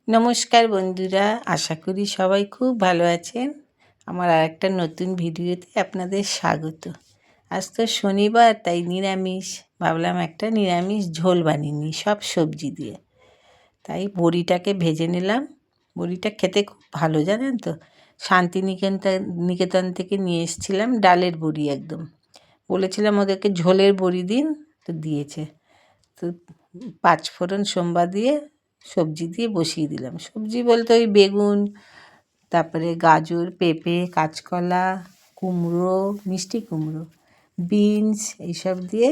নমস্কার বন্ধুরা, আশা করি সবাই খুব ভালো আছেন। আমার আরেকটা নতুন ভিডিওতে আপনাদের স্বাগত। আজ তো শনিবার, তাই নিরামিষ। ভাবলাম একটা নিরামিষ ঝোল বানিয়ে নিই সব সবজি দিয়ে। তাই বড়িটাকে ভেজে নিলাম। বড়িটা খেতে খুব ভালো, জানেন তো। নিকেতন থেকে নিয়ে এসেছিলাম ডালের বড়ি একদম। বলেছিলাম ওদেরকে ঝোলের বড়ি দিন, তো দিয়েছে। তো পাঁচফোড়ন সোমবার দিয়ে সবজি দিয়ে বসিয়ে দিলাম। সবজি বলতে ওই বেগুন, তারপরে গাজর, পেঁপে, কাঁচকলা, কুমড়ো, মিষ্টি কুমড়ো, বিনস এইসব দিয়ে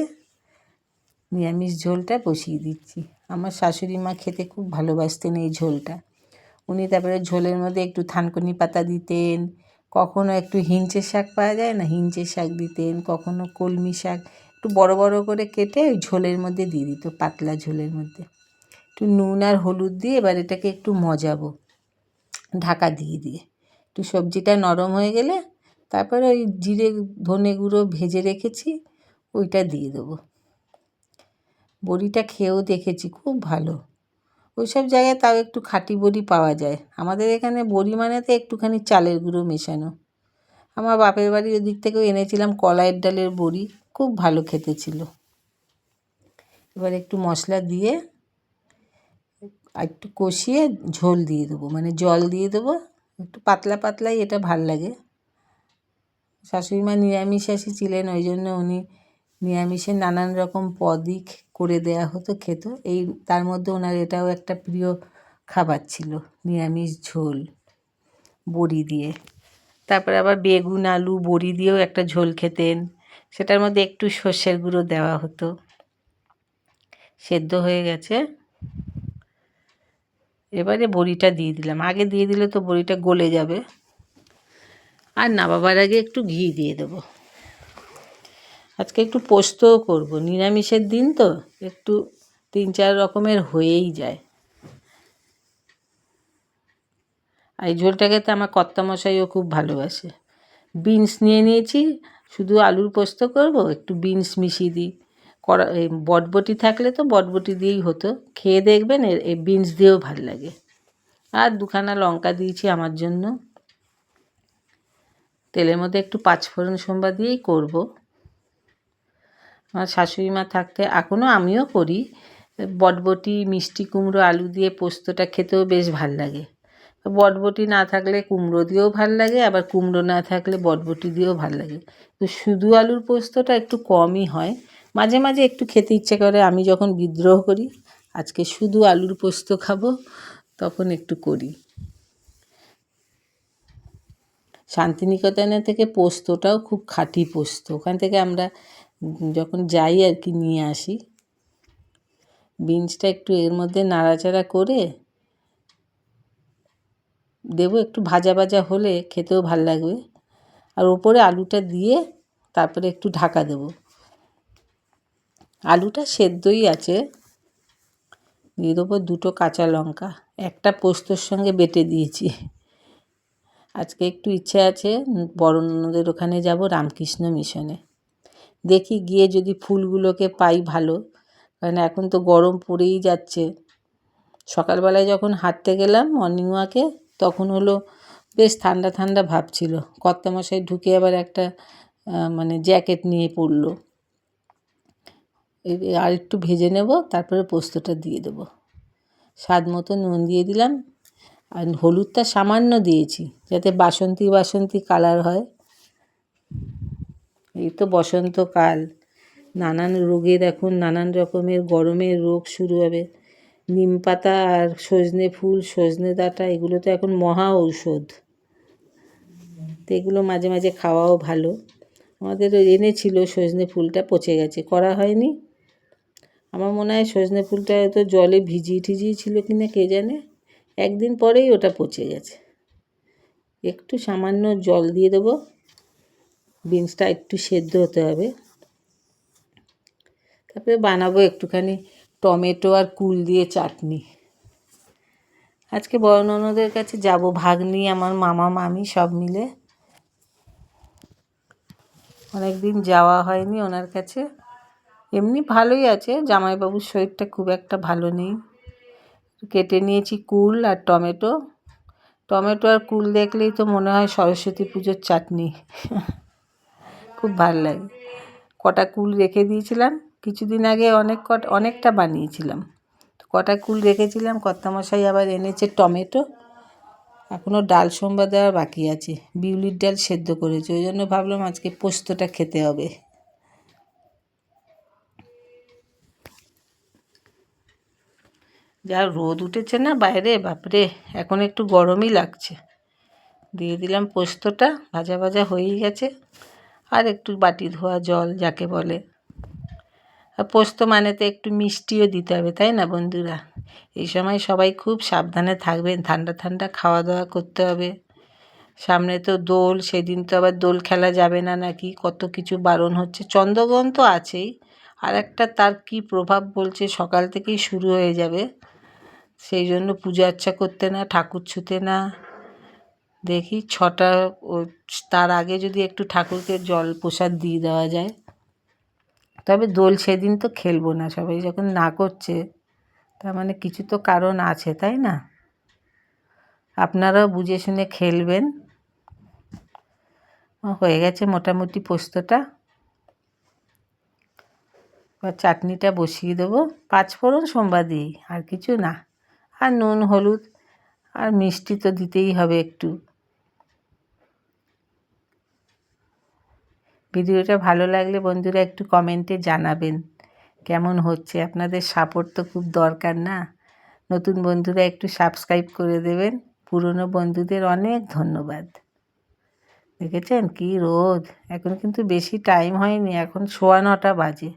নিরামিষ ঝোলটা বসিয়ে দিচ্ছি। আমার শাশুড়ি মা খেতে খুব ভালোবাসতেন এই ঝোলটা। উনি তারপরে ঝোলের মধ্যে একটু থানকুনি পাতা দিতেন, কখনো একটু হিঞ্চে শাক পাওয়া যায় না, হিঞ্চে শাক দিতেন, কখনো কলমি শাক একটু বড় বড় করে কেটে ওই ঝোলের মধ্যে দিয়ে দিত, পাতলা ঝোলের মধ্যে। একটু নুন আর হলুদ দিয়ে এবার এটাকে একটু মজাবো ঢাকা দিয়ে দিয়ে। একটু সবজিটা নরম হয়ে গেলে তারপরে ওই জিরে ধনে গুঁড়ো ভেজে রেখেছি ওইটা দিয়ে দেবো। বড়িটা খেয়েও দেখেছি, খুব ভালো। ওই সব জায়গায় তাও একটু খাঁটি বড়ি পাওয়া যায়, আমাদের এখানে বড়ি মানে তো একটুখানি চালের গুঁড়ো মেশানো। আমার বাপের বাড়ির ওদিক থেকেও এনেছিলাম কলাইয়ের ডালের বড়ি, খুব ভালো খেতে ছিল। এবার একটু মশলা দিয়ে একটু কষিয়ে ঝোল দিয়ে দেবো, মানে জল দিয়ে দেবো। একটু পাতলা পাতলাই এটা ভাল লাগে। শাশুড়ি মা নিরামিষাশী ছিলেন, ওই জন্য উনি নিরামিষের নানান রকম পদই করে দেয়া হতো, খেত। এই তার মধ্যে ওনার এটাও একটা প্রিয় খাবার ছিল, নিরামিষ ঝোল বড়ি দিয়ে। তারপরে আবার বেগুন আলু বড়ি দিয়েও একটা ঝোল খেতেন, সেটার মধ্যে একটু সর্ষের গুঁড়ো দেওয়া হতো। সেদ্ধ হয়ে গেছে, এবারে বড়িটা দিয়ে দিলাম। আগে দিয়ে দিলে তো বড়িটা গলে যাবে। আর নামাবার আগে একটু ঘি দিয়ে দেবো। আজকে একটু পোস্তও করব, নিরামিষের দিন তো একটু 3-4 রকমের হয়েই যায়। আর এই ঝোলটাকে তো আমার কর্তামশাইও খুব ভালোবাসে। বিনস নিয়ে নিয়েছি, শুধু আলুর পোস্ত করব, একটু বিনস মিশিয়ে দিই। এই বটবটি থাকলে তো বটবটি দিয়েই হতো, খেয়ে দেখবেন এই বিনস দিয়েও ভালো লাগে। আর 2খানা লঙ্কা দিয়েছি আমার জন্য। তেলের মধ্যে একটু পাঁচফোড়ন সোমবার দিয়েই করব। আমার শাশুড়ি মা থাকতে এখনও আমিও করি। বটবটি মিষ্টি কুমড়ো আলু দিয়ে পোস্তটা খেতেও বেশ ভাল লাগে। বটবটি না থাকলে কুমড়ো দিয়েও ভাল লাগে, আবার কুমড়ো না থাকলে বটবটি দিয়েও ভাল লাগে। তো শুধু আলুর পোস্তটা একটু কমই হয়, মাঝে মাঝে একটু খেতে ইচ্ছে করে। আমি যখন বিদ্রোহ করি আজকে শুধু আলুর পোস্ত খাবো, তখন একটু করি। শান্তিনিকেতনে থেকে পোস্তটাও খুব খাঁটি পোস্ত, ওখান থেকে আমরা যখন যাই আর কি নিয়ে আসি। বিনসটা একটু এর মধ্যে নাড়াচাড়া করে দেবো, একটু ভাজা ভাজা হলে খেতেও ভাল লাগবে। আর ওপরে আলুটা দিয়ে তারপরে একটু ঢাকা দেবো। আলুটা সেদ্ধই আছে। দিয়ে দেবো 2টো কাঁচা লঙ্কা, একটা পোস্তর সঙ্গে বেটে দিয়েছি। আজকে একটু ইচ্ছে আছে বড় ননদের ওখানে যাব, রামকৃষ্ণ মিশনে। দেখি গিয়ে যদি ফুলগুলোকে পাই ভালো, কারণ এখন তো গরম পড়েই যাচ্ছে। সকালবেলায় যখন হাঁটতে গেলাম মর্নিং ওয়াকে, তখন হলো বেশ ঠান্ডা ঠান্ডা ভাব ছিল। কর্তামশাই ঢুকে আবার একটা মানে জ্যাকেট নিয়ে পড়লো। আর একটু ভেজে নেব, তারপরে পোস্তটা দিয়ে দেবো। স্বাদ মতো নুন দিয়ে দিলাম, আর হলুদটা সামান্য দিয়েছি যাতে বাসন্তী বাসন্তী কালার হয়। এই তো বসন্তকাল, নানান রোগের এখন নানান রকমের গরমের রোগ শুরু হবে। নিম পাতা আর সজনে ফুল, সজনে ডাঁটা, এগুলো তো এখন মহা ঔষধ। তো এগুলো মাঝে মাঝে খাওয়াও ভালো। আমাদের এনেছিল সজনে ফুলটা, পচে গেছে, করা হয়নি। আমার মনে হয় সজনে ফুলটা হয়তো জলে ভিজিয়ে টিজিয়ে ছিল কি না কে জানে, একদিন পরেই ওটা পচে গেছে। একটু সামান্য জল দিয়ে দেবো, বিনসটা একটু সেদ্ধ হতে হবে। তারপরে বানাবো একটুখানি টমেটো আর কুল দিয়ে চাটনি। আজকে বড় ননদের কাছে যাব, ভাগ্নি, আমার মামা মামি সব মিলে। অনেক দিন যাওয়া হয়নি ওনার কাছে। এমনি ভালোই আছে, জামাইবাবুর শরীরটা খুব একটা ভালো নেই। কেটে নিয়েছি কুল আর টমেটো। টমেটো আর কুল দেখলেই তো মনে হয় সরস্বতী পুজোর চাটনি। খুব ভালো লাগে। কটা কুল রেখে দিয়েছিলাম, কিছুদিন আগে অনেকটা বানিয়েছিলাম। কটা কুল রেখেছিলাম, কর্তামশাই আবার এনেছে টমেটো। এখনও ডাল সম্বার দেওয়ার বাকি আছে, বিউলির ডাল সেদ্ধ করেছে, ওই জন্য ভাবলাম আজকে পোস্তটা খেতে হবে। যা রোদ উঠেছে না বাইরে, বাপরে, এখন একটু গরমই লাগছে। দিয়ে দিলাম পোস্তটা, ভাজা ভাজা হয়েই গেছে। আর একটু বাটি ধোয়া জল যাকে বলে। আর পোস্ত মানে তো একটু মিষ্টিও দিতে হবে, তাই না বন্ধুরা? এই সময় সবাই খুব সাবধানে থাকবেন, ঠান্ডা ঠান্ডা খাওয়া দাওয়া করতে হবে। সামনে তো দোল, সেদিন তো আবার দোল খেলা যাবে না নাকি, কত কিছু বারণ হচ্ছে। চন্দ্রগ্রহণ তো আছেই, আর একটা তার কি প্রভাব বলছে সকাল থেকেই শুরু হয়ে যাবে। সেই জন্য পূজা আর্চা করতে না, ঠাকুর ছুঁতে না। দেখি তার আগে যদি একটু ঠাকুরকে জল প্রসাদ দিয়ে দেওয়া যায়। তবে দোল সেদিন তো খেলবো না, সবাই যখন না করছে তার মানে কিছু তো কারণ আছে, তাই না? আপনারাও বুঝে শুনে খেলবেন। হয়ে গেছে মোটামুটি পোস্তটা। এবার চাটনিটা বসিয়ে দেবো, 5 ফোড়ন সোমবার দিই, আর কিছু না। আর নুন হলুদ আর মিষ্টি তো দিতেই হবে একটু। ভিডিওটা ভালো লাগলে বন্ধুরা একটু কমেন্টে জানাবেন কেমন হচ্ছে। আপনাদের সাপোর্ট তো খুব দরকার না? নতুন বন্ধুরা একটু সাবস্ক্রাইব করে দেবেন। পুরনো বন্ধুদের অনেক ধন্যবাদ। দেখেছেন কি রোদ? এখন কিন্তু বেশি টাইম হয়নি, এখন 9:15 বাজে,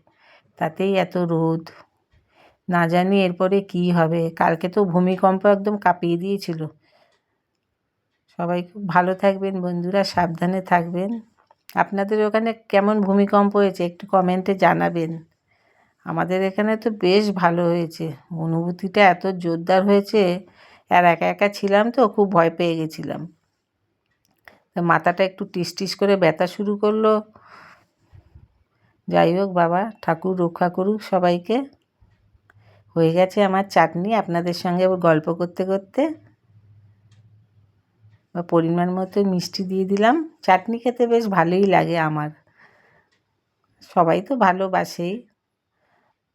তাতেই এত রোদ। না জানি এরপরে কি হবে। কালকে তো ভূমিকম্প একদম কাঁপিয়ে দিয়েছিল। সবাই খুব ভালো থাকবেন বন্ধুরা, সাবধানে থাকবেন। আপনাদের ওখানে কেমন ভূমিকম্প হয়েছে একটু কমেন্টে জানাবেন। আমাদের এখানে তো বেশ ভালো হয়েছে, অনুভূতিটা এত জোরদার হয়েছে। আর একা একা ছিলাম তো, খুব ভয় পেয়ে গেছিলাম। মাথাটা একটু টিস টিস করে ব্যথা শুরু করলো। যাই হোক, বাবা ঠাকুর রক্ষা করুক সবাইকে। হয়ে গেছে আমার চাটনি, আপনাদের সঙ্গে গল্প করতে করতে। বা পরিমাণ মতো মিষ্টি দিয়ে দিলাম। চাটনি খেতে বেশ ভালোই লাগে আমার, সবাই তো ভালোবাসেই,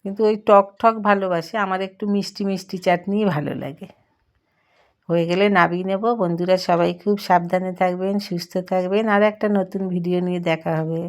কিন্তু ওই টক ঠক ভালোবাসে, আমার একটু মিষ্টি মিষ্টি চাটনিই ভালো লাগে। হয়ে গেলে নামিয়ে নেব। বন্ধুরা সবাই খুব সাবধানে থাকবেন, সুস্থ থাকবেন। আর একটা নতুন ভিডিও নিয়ে দেখা হবে।